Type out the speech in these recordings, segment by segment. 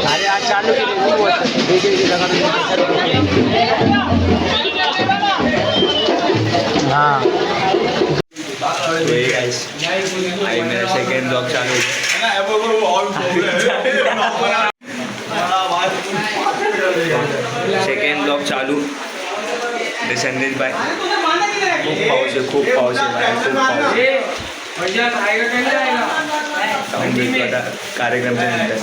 अरे आज चालू हाँ मेरा सेकंड ब्लॉग चालू सेकंड ब्लॉग चालू संदेश भाई खूप पाऊस आहे खूप पाऊस कार्यक्रमच्या नंतर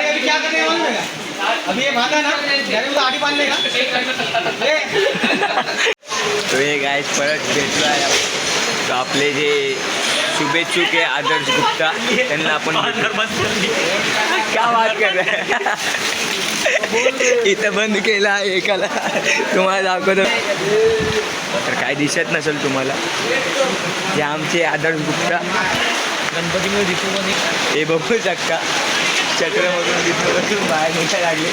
अभी क्या करने वाला है? अभी ये भागा ना गाड़ी को आड़ी बांध लेगा तो हे गाइस परत भेटलो आहे तो आपले जे शुभेच्छुक आहे आदर्श गुप्ता त्यांना आपण क्या बात कर रहे इथं बंद केला आहे एकाला तुम्हाला दाखवतो तर काय दिसत नसेल तुम्हाला जे आमचे आदर्श गुप्ता गणपतीमुळे दिसू पण हे बघू शकता चक्रमधून दिसून बाहेर निघायला लागले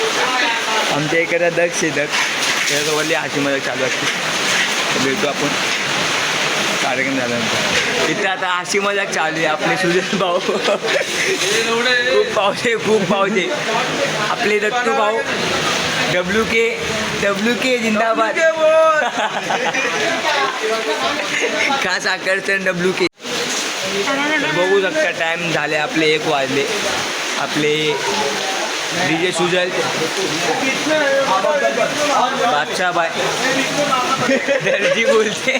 आमच्या एखादा दक्ष आहे दक्ष त्याच्यासोबतली हाशीमध्ये चालू असते भेटू आपण कार्यक्रम झाल्यानंतर इथं आता हाशी मजाक चालू आहे आपले सुजय भाऊ खूप पाऊस आहे आपले दत्तू भाऊ डब्ल्यू के जिंदाबाद खास आकर्षण WK बघू शकता टाइम झाले आपले 1 वाजले आपले डीजे सुजल बादशाह बाय दर्जी बोलते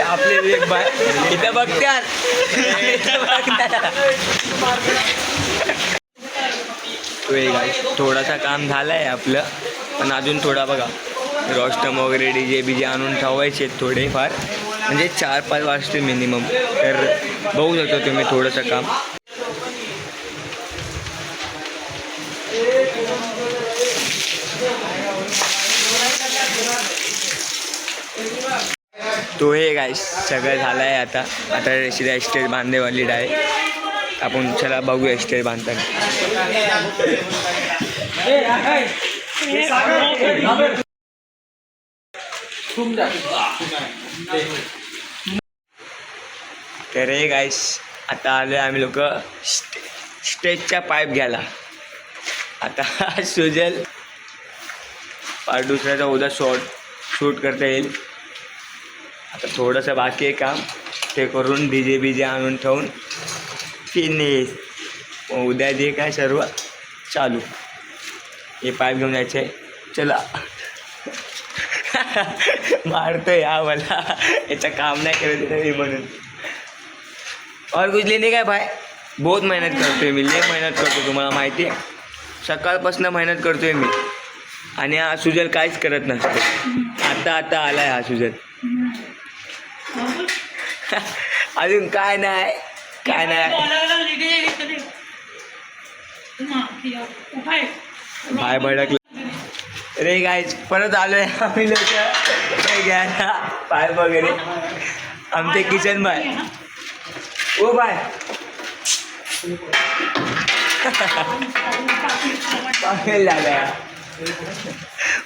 आपले विवेक बाय इथं बघत्यात थोडासा काम झालं आहे आपलं पण अजून थोडा बघा रोस्टम वगैरे डीजे बीजे आणून ठेवायचे थोडेफार म्हणजे 4-5 वाजतील मिनिमम तर बघू शकतो तुम्ही थोडंसं काम तो हे गाइस सगळं झालं आहे आता शिरा स्टेज बांधेवाली डाय आपण चला बघूया स्टेज बांधताना तर हे गाइस आता आलो आम्ही लोक स्टेजच्या पाईप घ्यायला आता सुजल पार्ट दुसऱ्याचा उद्या शूट करता येईल आता थोडंसं बाकी आहे काम ते करून डीजे बीजे आणून ठेवून फिनिश उद्या जे काय सर्व चालू हे पाईप घेऊन जायचं आहे चला मारतोय हा मला याचं काम नाही करत मी म्हणून और कुछ लेने काय भाई बहुत मेहनत करतोय मी लय मेहनत करतो तुम्हाला माहिती आहे सकाळपासून मेहनत करतोय मी आणि हा सुजल काहीच करत नसतो आता आलाय हा सुजल अजून काय नाही बाय भडकला रे गाईज परत आलोय आम्ही लोक घ्यायला पाईप वगैरे आमचे किचन बाय ओ बाय लागला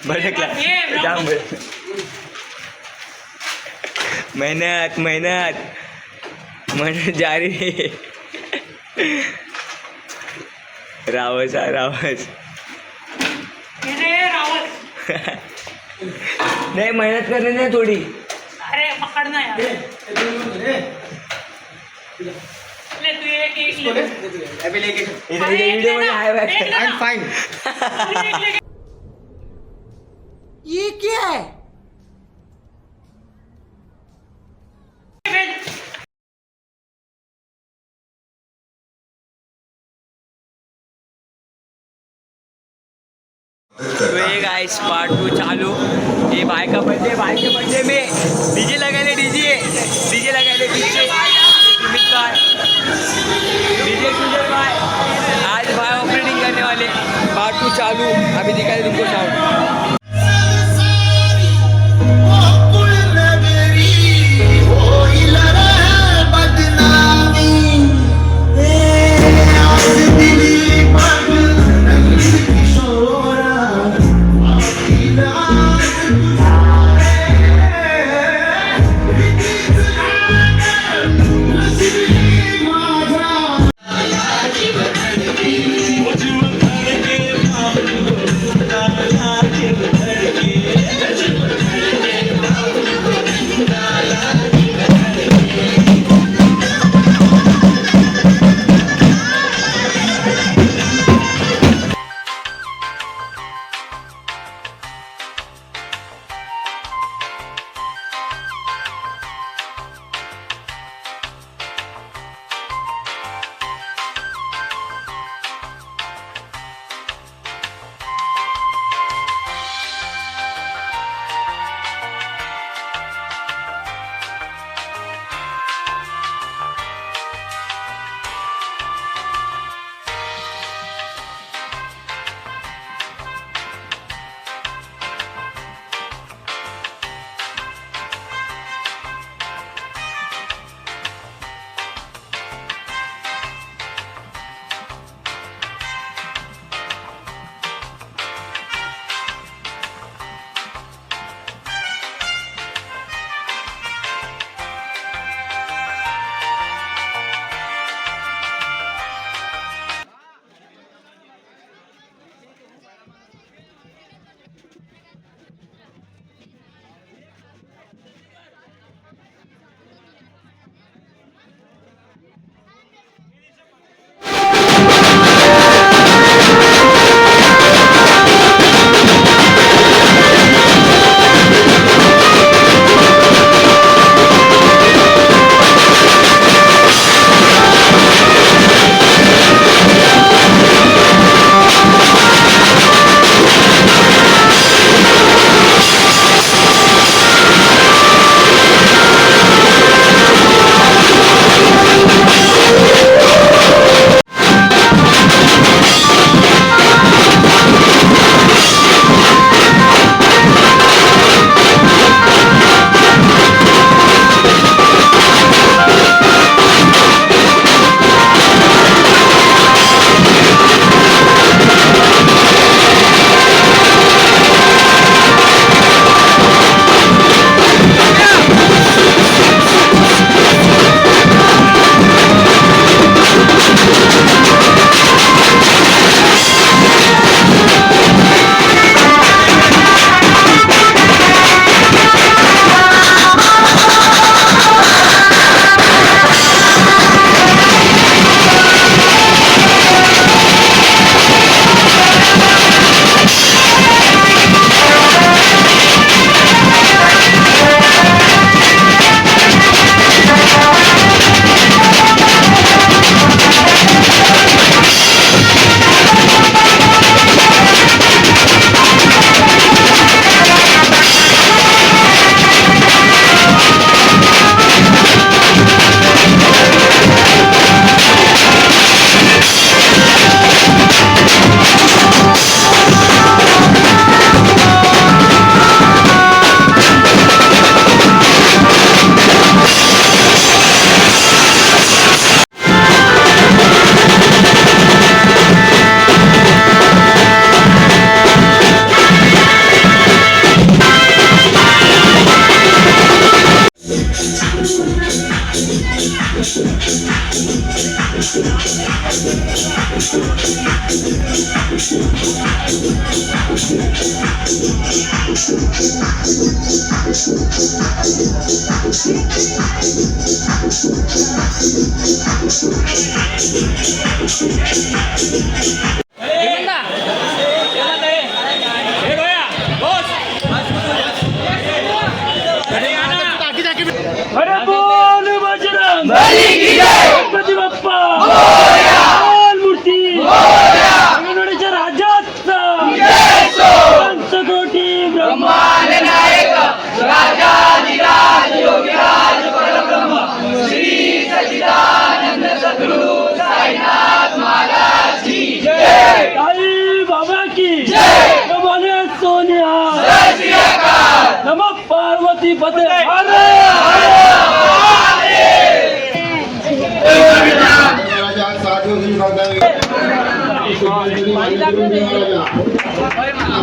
भडकला जाम मेहनत जारी रावस नहीं मेहनत करने नहीं थोड़ी अरे पकड़ना यार ले तू एक ले अभी लेके इधर वीडियो में आया हुआ है आई एम फाइन ये क्या है तो ये गाइस पार्ट 2 चालू ये भाई का बर्थडे में डीजे लगा ले डीजे पीछे सुमित भाई डीजे सुजल भाई आज भाई ऑपरेटिंग करने वाले पार्ट 2 चालू अभी दिखाई तुमको साउंड अरे बोल बजरंग गणपती बाप्पा मूर्ती अंगणवाडीच्या राजाचा पंचकोटी ब्रह्मांड नायक राजाधिराज योगीराज परब्रह्म श्री सच्चिदानंद सद्गुरु साईनाथ महाराज की जय आई बाबा की जय बोले सोनिया नमः पार्वती पते हरे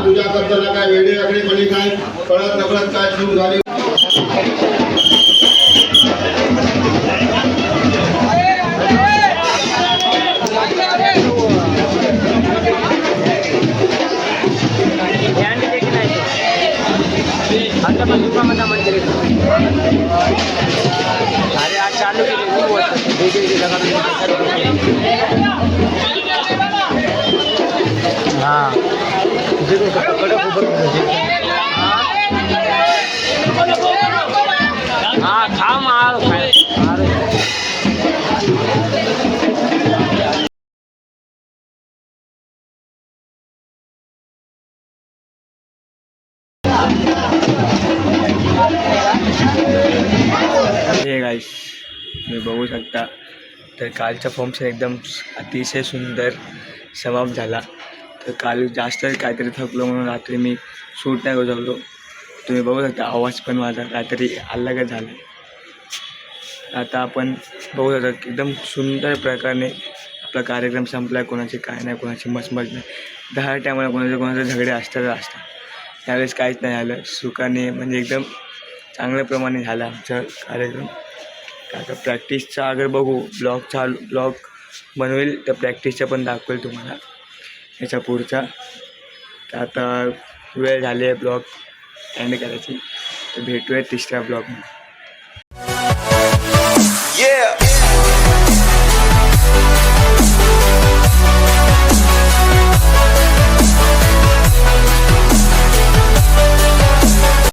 पूजा करताना काय वेळे वेगळे कोणी काय कळत नकळत काय सुरू झाली अरे आज चालू हाँ खा मार हे गाइस तुम्ही बघू शकता तर कालचा फॉर्मचा एकदम अतिशय सुंदर समाप्त झाला. तर काल जास्त काहीतरी थकलो म्हणून रात्री मी शूट नाही करू शकलो. तुम्ही बघू शकता आवाज पण माझा काहीतरी अलगच झाला. आता आपण बघू शकता एकदम सुंदर प्रकारे आपला कार्यक्रम संपला. कोणाचे काय नाही, कोणाची मचमच नाही. 10 टायमाला कोणाचे झगडे असतात. त्यावेळेस काहीच नाही झालं. सुखाने म्हणजे एकदम चांगल्याप्रमाणे झाला आमचा कार्यक्रम. आता प्रॅक्टिसचा अगर बघू ब्लॉग बनवेल तर प्रॅक्टिसचा पण दाखवेल तुम्हाला याच्या पुढचा. तर आता वेळ झाली आहे ब्लॉग एंड करायची. तर भेटूया तिसऱ्या ब्लॉगमध्ये.